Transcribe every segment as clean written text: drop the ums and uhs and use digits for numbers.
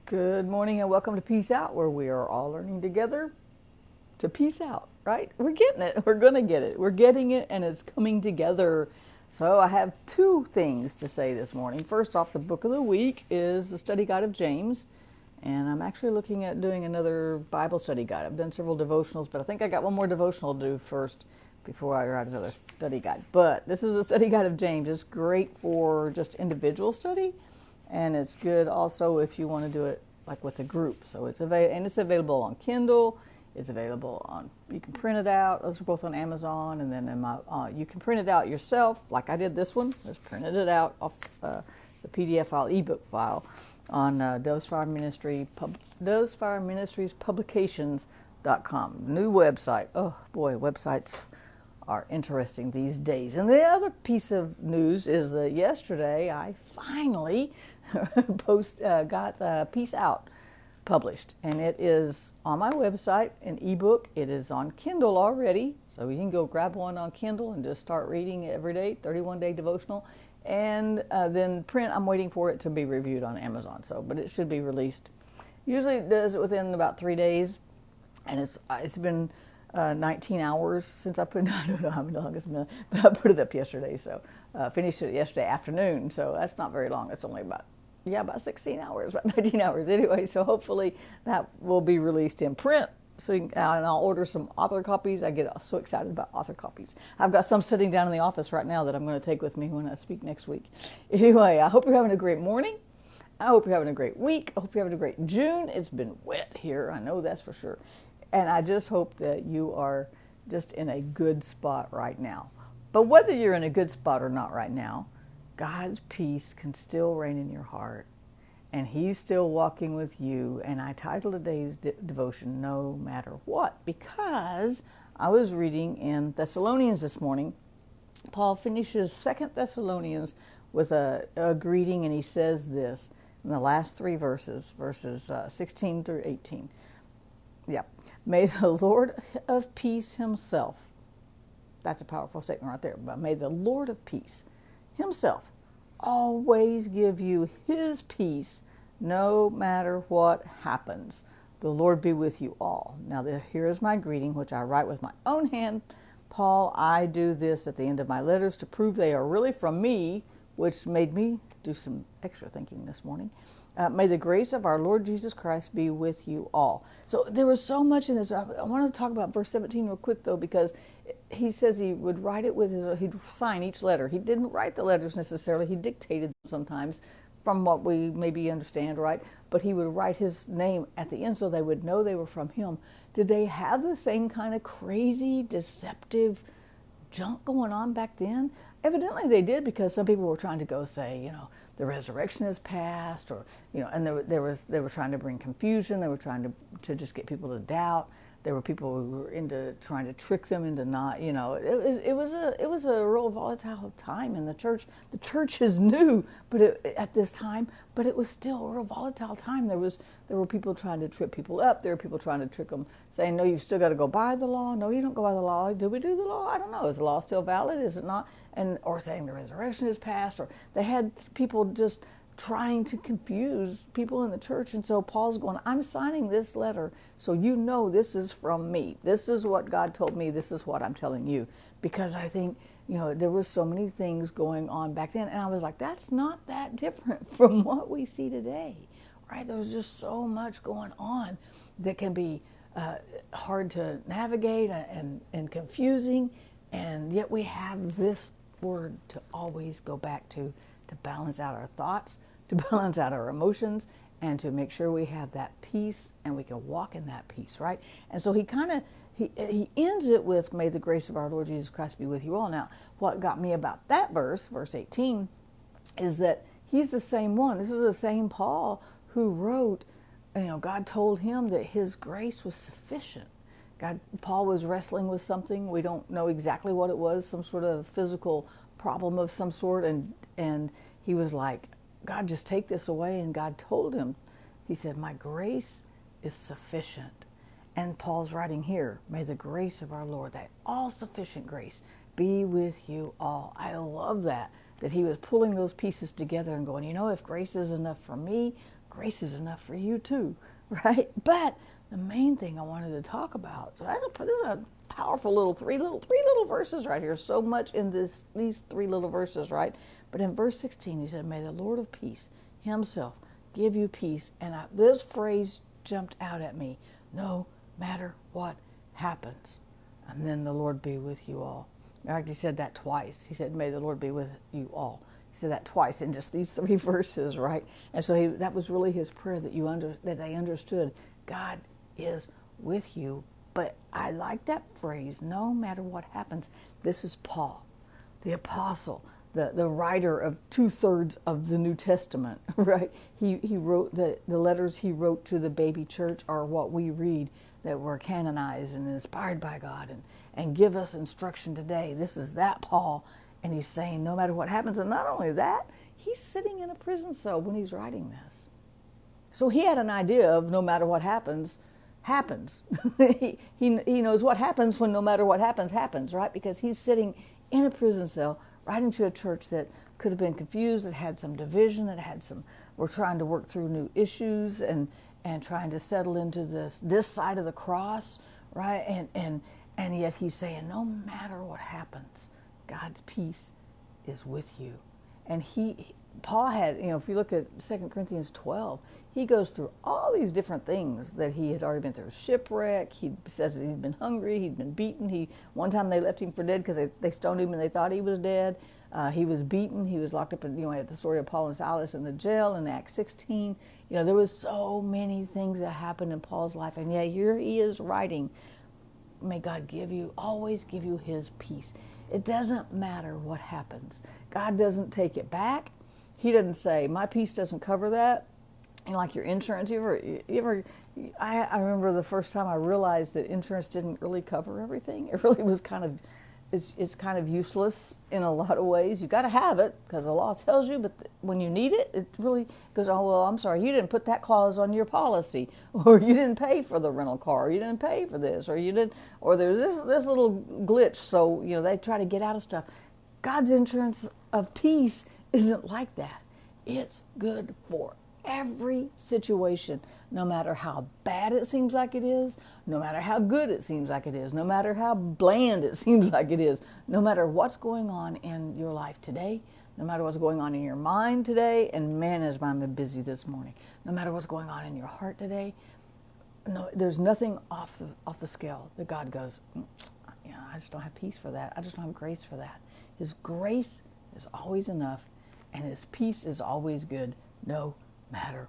Good morning and welcome to Peace Out, where we are all learning together to peace out, right? We're getting it. We're going to get it. We're getting it and it's coming together. So I have two things to say this morning. First off, the book of the week is the study guide of James. And I'm actually looking at doing another Bible study guide. I've done several devotionals, but I think I got one more devotional to do first before I write another study guide. But this is a study guide of James. It's great for just individual study. And it's good also if you want to do it like with a group. So it's available on Kindle. It's available on, you can print it out. Those are both on Amazon. And then you can print it out yourself, like I did this one. Just printed it out off the PDF file, ebook file on Dove's Fire Ministries Publications.com. New website. Oh boy, websites are interesting these days. And the other piece of news is that yesterday I finally got Peace Out published, and it is on my website, an ebook. It is on Kindle already, so you can go grab one on Kindle and just start reading every day, 31-day devotional. And then print, I'm waiting for it to be reviewed on Amazon. But it should be released. Usually it does it within about 3 days, and it's been 19 hours since I put it. I don't know how long it's been, but I put it up yesterday. So finished it yesterday afternoon. So that's not very long. It's only about 16 hours, about 19 hours anyway. So hopefully that will be released in print. So and I'll order some author copies. I get so excited about author copies. I've got some sitting down in the office right now that I'm going to take with me when I speak next week. Anyway, I hope you're having a great morning. I hope you're having a great week. I hope you're having a great June. It's been wet here. I know that's for sure. And I just hope that you are just in a good spot right now. But whether you're in a good spot or not right now, God's peace can still reign in your heart. And He's still walking with you. And I titled today's devotion, No Matter What, because I was reading in Thessalonians this morning. Paul finishes 2 Thessalonians with a greeting, and he says this in the last three verses 16 through 18. Yeah. May the Lord of peace Himself, that's a powerful statement right there, but may the Lord of peace Himself always give you His peace no matter what happens. The Lord be with you all. Now here is my greeting, which I write with my own hand. Paul, I do this at the end of my letters to prove they are really from me, which made me do some extra thinking this morning. May the grace of our Lord Jesus Christ be with you all. So there was so much in this. I want to talk about verse 17 real quick, though, because he says he would write it he'd sign each letter. He didn't write the letters necessarily. He dictated them sometimes from what we maybe understand, right? But he would write his name at the end so they would know they were from him. Did they have the same kind of crazy, deceptive junk going on back then? Evidently they did, because some people were trying to go say, the resurrection is past, or and they were trying to bring confusion. They were trying to just get people to doubt. There were people who were into trying to trick them into not, it was a real volatile time in the church. The church is new, but at this time, but it was still a real volatile time. There were people trying to trip people up. There were people trying to trick them, saying, no, you've still got to go by the law. No, you don't go by the law. Do we do the law? I don't know. Is the law still valid? Is it not? Or saying the resurrection is past. Or they had people just trying to confuse people in the church. And so Paul's going, I'm signing this letter so this is from me. This is what God told me. This is what I'm telling you. Because I think, there were so many things going on back then. And I was like, that's not that different from what we see today, right? There's just so much going on that can be hard to navigate and confusing. And yet we have this word to always go back to balance out our thoughts, to balance out our emotions, and to make sure we have that peace and we can walk in that peace, right? And so he ends it with, may the grace of our Lord Jesus Christ be with you all. Now, what got me about that verse 18, is that he's the same one. This is the same Paul who wrote, God told him that His grace was sufficient. Paul was wrestling with something. We don't know exactly what it was, some sort of physical problem of some sort. And he was like, God, just take this away. And God told him, He said, my grace is sufficient. And Paul's writing here, may the grace of our Lord, that all-sufficient grace, be with you all. I love that he was pulling those pieces together and going, if grace is enough for me, grace is enough for you too, right? But the main thing I wanted to talk about, so this is a powerful three little verses right here. So much in these three little verses, right? But in verse 16, he said, "May the Lord of peace himself give you peace." And this phrase jumped out at me: no matter what happens. And then the Lord be with you all. I actually said that twice. He said, "May the Lord be with you all." He said that twice in just these three verses, right? And so that was really his prayer, that they understood God is with you. But I like that phrase, no matter what happens. This is Paul, the apostle, the writer of 2/3 of the New Testament, right? He wrote the letters he wrote to the baby church are what we read, that were canonized and inspired by God and give us instruction today. This is that Paul, and he's saying no matter what happens. And not only that, he's sitting in a prison cell when he's writing this. So he had an idea of no matter what happens. he knows what happens when no matter what happens, right? Because he's sitting in a prison cell writing to a church that could have been confused, that had some division, we're trying to work through new issues and trying to settle into this side of the cross, right? And yet he's saying, no matter what happens, God's peace is with you. And Paul had, if you look at 2 Corinthians 12, he goes through all these different things that he had already been through. Shipwreck, he says that he'd been hungry, he'd been beaten. One time they left him for dead because they stoned him and they thought he was dead. He was beaten. He was locked up in, at the story of Paul and Silas in the jail in Acts 16. There was so many things that happened in Paul's life. And yet here he is writing, may God always give you his peace. It doesn't matter what happens. God doesn't take it back. He doesn't say, my peace doesn't cover that. Like your insurance, I remember the first time I realized that insurance didn't really cover everything. It really was it's kind of useless in a lot of ways. You got to have it because the law tells you, but when you need it, it really goes, oh, well, I'm sorry, you didn't put that clause on your policy, or you didn't pay for the rental car, or you didn't pay for this, or there's this little glitch. So, they try to get out of stuff. God's insurance of peace isn't like that. It's good for every situation, no matter how bad it seems like it is, no matter how good it seems like it is, no matter how bland it seems like it is, no matter what's going on in your life today, no matter what's going on in your mind today, and man, has mine been busy this morning, no matter what's going on in your heart today, no, there's nothing off the scale that God goes, I just don't have peace for that. I just don't have grace for that. His grace is always enough, and his peace is always good, no matter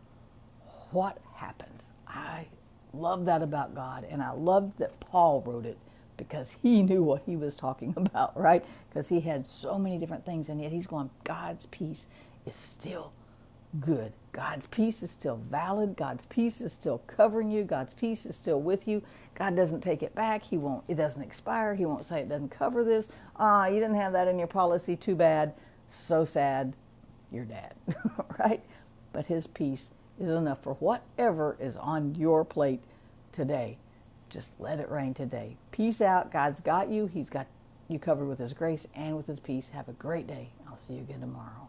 what happens. I love that about God, and I love that Paul wrote it because he knew what he was talking about, right? Because he had so many different things, and yet he's going, God's peace is still good. God's peace is still valid. God's peace is still covering you. God's peace is still with you. God doesn't take it back. It doesn't expire. He won't say it doesn't cover this. You didn't have that in your policy. Too bad. So sad. You're dead, right? But his peace is enough for whatever is on your plate today. Just let it rain today. Peace out. God's got you. He's got you covered with his grace and with his peace. Have a great day. I'll see you again tomorrow.